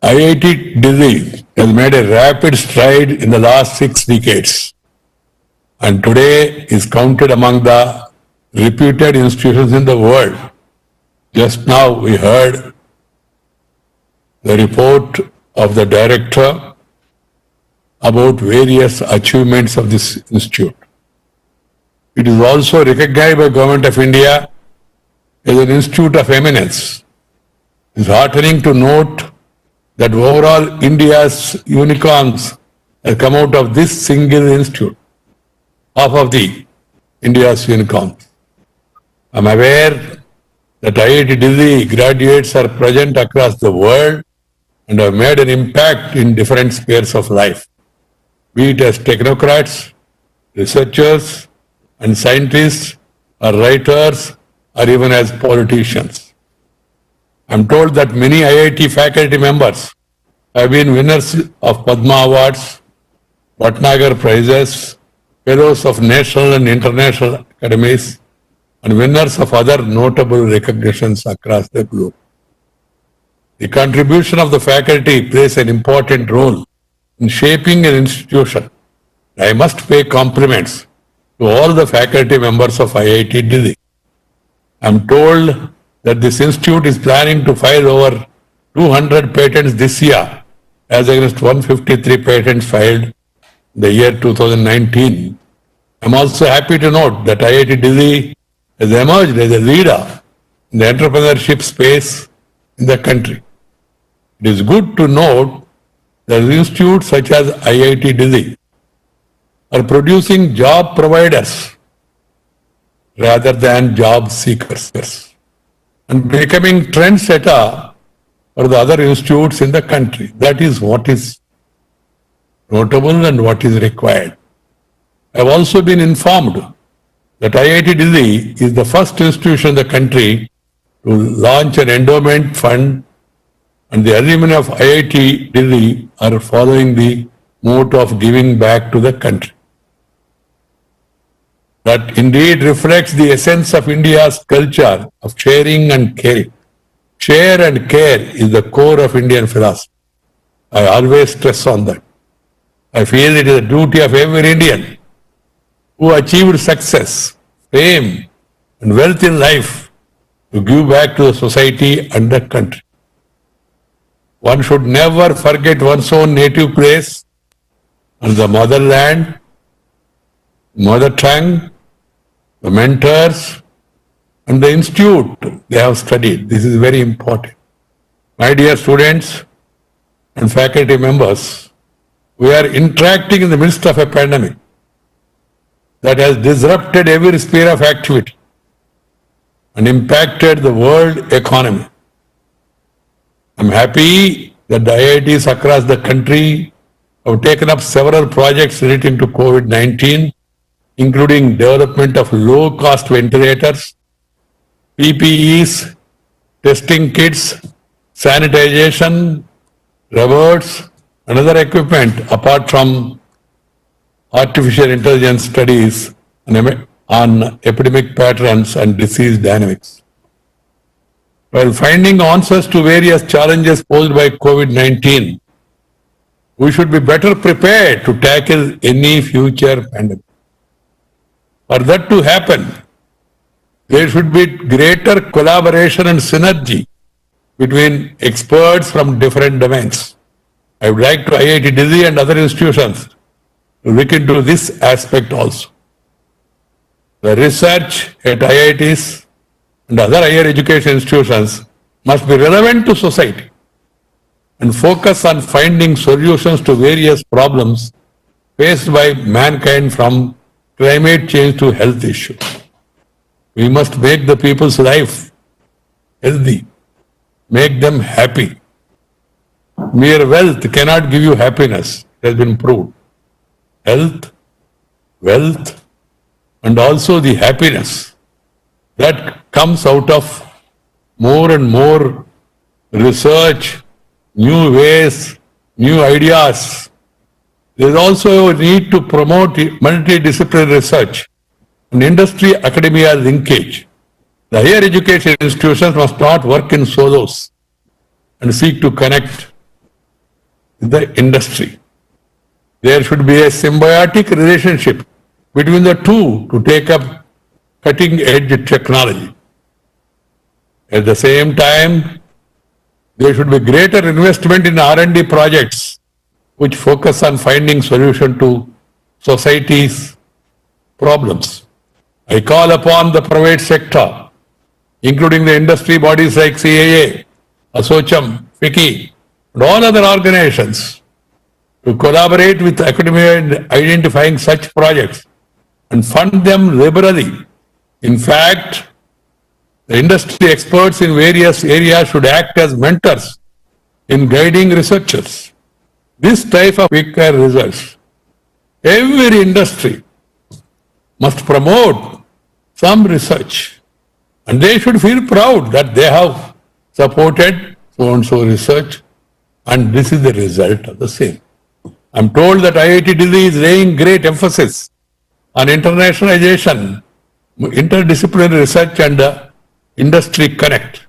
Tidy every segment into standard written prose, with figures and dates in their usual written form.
IIT Delhi has made a rapid stride in the last 6 decades and today is counted among the reputed institutions in the world. Just now we heard the report of the director about various achievements of this institute. It is also recognized by Government of India as an institute of eminence. It is heartening to note that overall India's unicorns have come out of this single institute, half of the India's unicorns. I am aware that IIT Delhi graduates are present across the world and have made an impact in different spheres of life, be it as technocrats, researchers and scientists, or writers, or even as politicians. I am told that many IIT faculty members have been winners of Padma Awards, Bhatnagar Prizes, fellows of national and international academies, and winners of other notable recognitions across the globe. The contribution of the faculty plays an important role in shaping an institution. I must pay compliments to all the faculty members of IIT Delhi. I am told that this institute is planning to file over 200 patents this year, as against 153 patents filed in the year 2019. I am also happy to note that IIT Delhi has emerged as a leader in the entrepreneurship space in the country. It is good to note that institutes such as IIT Delhi are producing job providers rather than job seekers and becoming trendsetter for the other institutes in the country. That is what is notable and what is required. I have also been informed that IIT Delhi is the first institution in the country to launch an endowment fund, and the alumni of IIT Delhi are following the motto of giving back to the country. That indeed reflects the essence of India's culture of sharing and caring. Share and care is the core of Indian philosophy. I always stress on that. I feel it is a duty of every Indian who achieved success, fame, and wealth in life to give back to the society and the country. One should never forget one's own native place and the motherland, mother tongue, the mentors, and the institute they have studied. This is very important. My dear students and faculty members, we are interacting in the midst of a pandemic that has disrupted every sphere of activity and impacted the world economy. I am happy that the IITs across the country have taken up several projects relating to COVID-19, including development of low-cost ventilators, PPEs, testing kits, sanitization, robots, and other equipment, apart from artificial intelligence studies on epidemic patterns and disease dynamics. While finding answers to various challenges posed by COVID-19, we should be better prepared to tackle any future pandemic. For that to happen, there should be greater collaboration and synergy between experts from different domains. I would like to IIT Delhi and other institutions to look into this aspect also. The research at IITs and other higher education institutions must be relevant to society and focus on finding solutions to various problems faced by mankind, from climate change to health issues. We must make the people's life healthy, make them happy. Mere wealth cannot give you happiness, it has been proved. Health, wealth, and also the happiness that comes out of more and more research, new ways, new ideas. There is also a need to promote multidisciplinary research and industry-academia linkage. The higher education institutions must not work in solos and seek to connect with the industry. There should be a symbiotic relationship between the two to take up cutting-edge technology. At the same time, there should be greater investment in R&D projects which focus on finding solution to society's problems. I call upon the private sector, including the industry bodies like CAA, ASSOCHAM, FICCI, and all other organizations, to collaborate with academia in identifying such projects and fund them liberally. In fact, the industry experts in various areas should act as mentors in guiding researchers. This type of quicker results. Every industry must promote some research, and they should feel proud that they have supported so-and-so research, and this is the result of the same. I'm told that IIT Delhi is laying great emphasis on internationalization, interdisciplinary research and industry connect.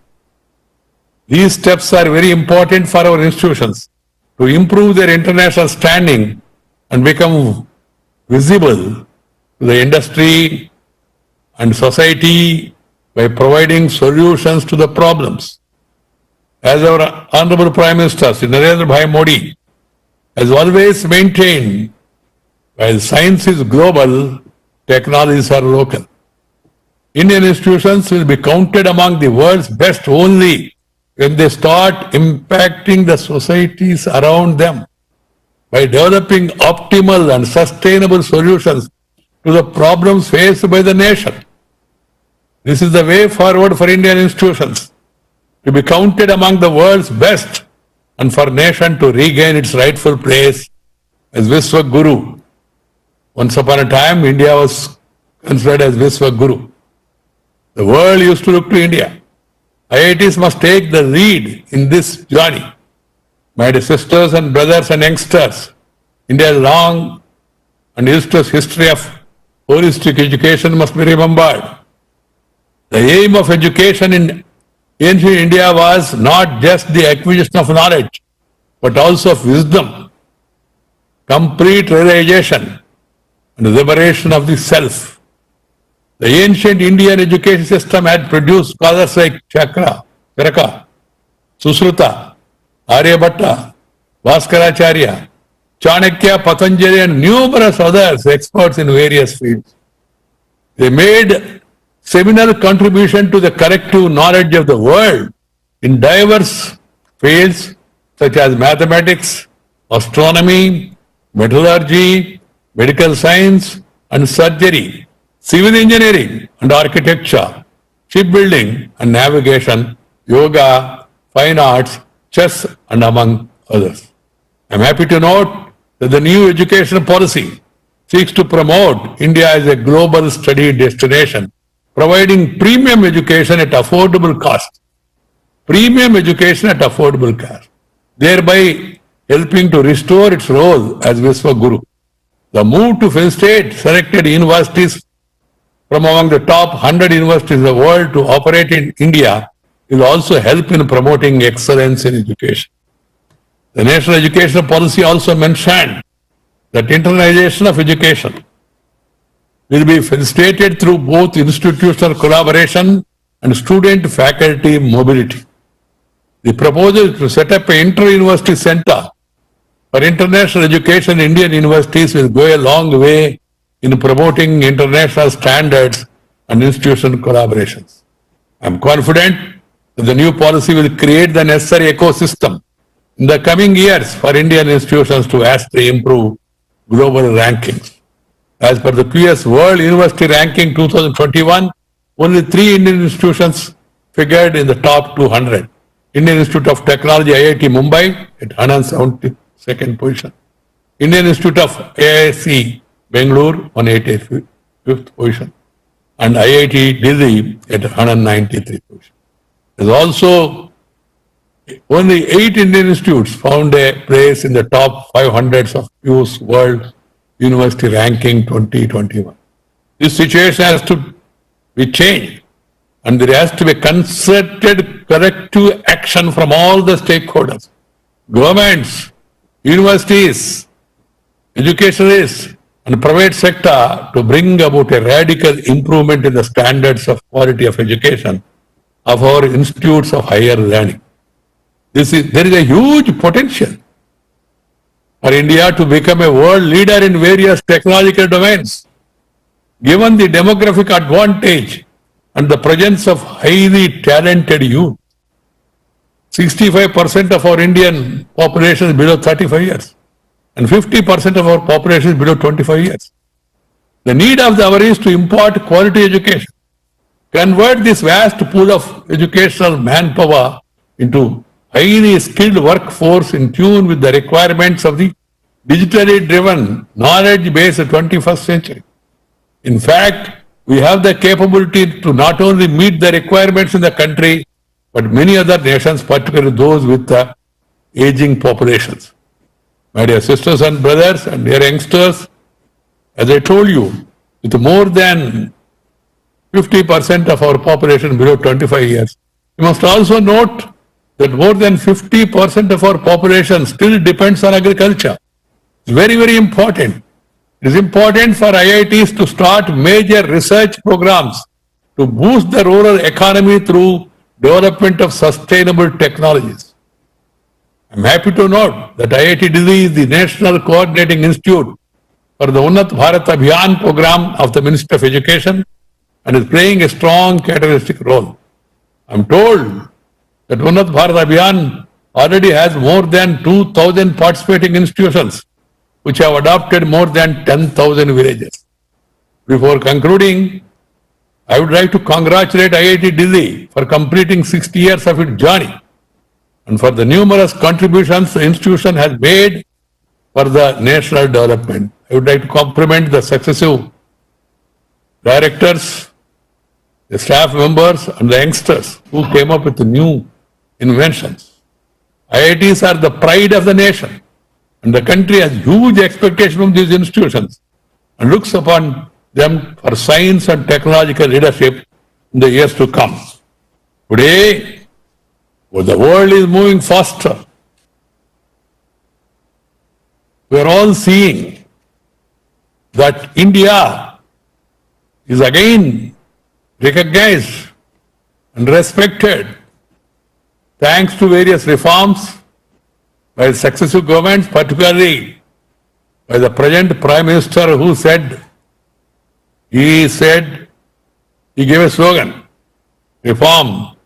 These steps are very important for our institutions to improve their international standing and become visible to the industry and society by providing solutions to the problems. As our Honorable Prime Minister, Shri Narendra Bhai Modi, has always maintained, while science is global, technologies are local. Indian institutions will be counted among the world's best only when they start impacting the societies around them by developing optimal and sustainable solutions to the problems faced by the nation. This is the way forward for Indian institutions to be counted among the world's best and for nation to regain its rightful place as Vishwa Guru. Once upon a time, India was considered as Vishwa Guru. The world used to look to India. IITs must take the lead in this journey. My dear sisters and brothers and youngsters, India's long and illustrious history of holistic education must be remembered. The aim of education in ancient India was not just the acquisition of knowledge, but also of wisdom, complete realization, and liberation of the self. The ancient Indian education system had produced scholars like Charaka, Susruta, Aryabhatta, Bhaskaracharya, Chanakya, Patanjali, and numerous others experts in various fields. They made seminal contribution to the collective knowledge of the world in diverse fields such as mathematics, astronomy, metallurgy, medical science and surgery, civil engineering and architecture, shipbuilding and navigation, yoga, fine arts, chess and among others. I am happy to note that the new education policy seeks to promote India as a global study destination, providing premium education at affordable cost. Premium education at affordable cost, thereby helping to restore its role as Vishwa Guru. The move to facilitate selected universities from among the top 100 universities in the world to operate in India will also help in promoting excellence in education. The National Education Policy also mentioned that internalization of education will be facilitated through both institutional collaboration and student-faculty mobility. The proposal to set up an inter-university center for international education in Indian universities will go a long way in promoting international standards and institutional collaborations. I am confident that the new policy will create the necessary ecosystem in the coming years for Indian institutions to vastly improve global rankings. As per the QS World University Ranking 2021, only 3 Indian institutions figured in the top 200. Indian Institute of Technology, IIT Mumbai at 172nd position. Indian Institute of AIC, Bangalore, 185th position. And IIT Delhi at 193th position. There's also only 8 Indian institutes found a place in the top 500 of QS World University Ranking 2021. This situation has to be changed, and there has to be concerted corrective action from all the stakeholders, governments, universities, educationalists, and private sector to bring about a radical improvement in the standards of quality of education of our institutes of higher learning. There is a huge potential for India to become a world leader in various technological domains. Given the demographic advantage and the presence of highly talented youth, 65% of our Indian population is below 35 years and 50% of our population is below 25 years. The need of the hour is to impart quality education, convert this vast pool of educational manpower into highly skilled workforce in tune with the requirements of the digitally driven, knowledge-based 21st century. In fact, we have the capability to not only meet the requirements in the country, but many other nations, particularly those with the aging populations. My dear sisters and brothers and dear youngsters, as I told you, with more than 50% of our population below 25 years, you must also note that more than 50% of our population still depends on agriculture. It's very, very important. It is important for IITs to start major research programs to boost the rural economy through development of sustainable technologies. I'm happy to note that IIT Delhi is the National Coordinating Institute for the Unnat Bharat Abhiyan program of the Ministry of Education and is playing a strong catalytic role. I'm told that Unnat Bharat Abhiyan already has more than 2,000 participating institutions which have adopted more than 10,000 villages. Before concluding, I would like to congratulate IIT Delhi for completing 60 years of its journey and for the numerous contributions the institution has made for the national development. I would like to compliment the successive directors, the staff members and the youngsters who came up with the new inventions. IITs are the pride of the nation and the country has huge expectations from these institutions and looks upon them for science and technological leadership in the years to come. Today, the world is moving faster. We are all seeing that India is again recognized and respected thanks to various reforms by successive governments, particularly by the present Prime Minister who he gave a slogan, reform,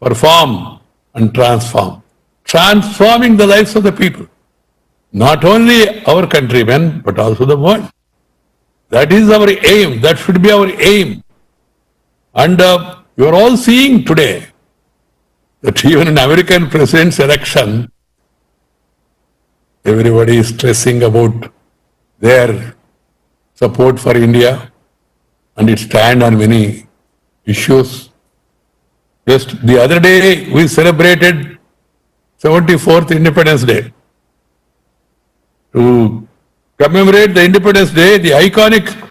perform and transform. Transforming the lives of the people. Not only our countrymen, but also the world. That is our aim. That should be our aim. And you are all seeing today that even in American president's election, everybody is stressing about their support for India and its stand on many issues. Just the other day, we celebrated 74th Independence Day. To commemorate the Independence Day, the iconic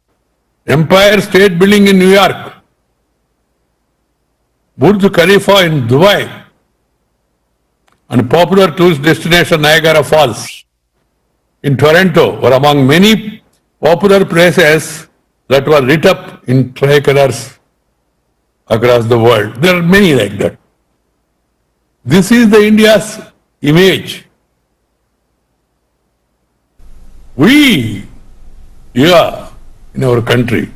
Empire State Building in New York, Burj Khalifa in Dubai, and popular tourist destination Niagara Falls in Toronto were among many popular places that were lit up in tricolors across the world. There are many like that. This is the India's image. We, in our country,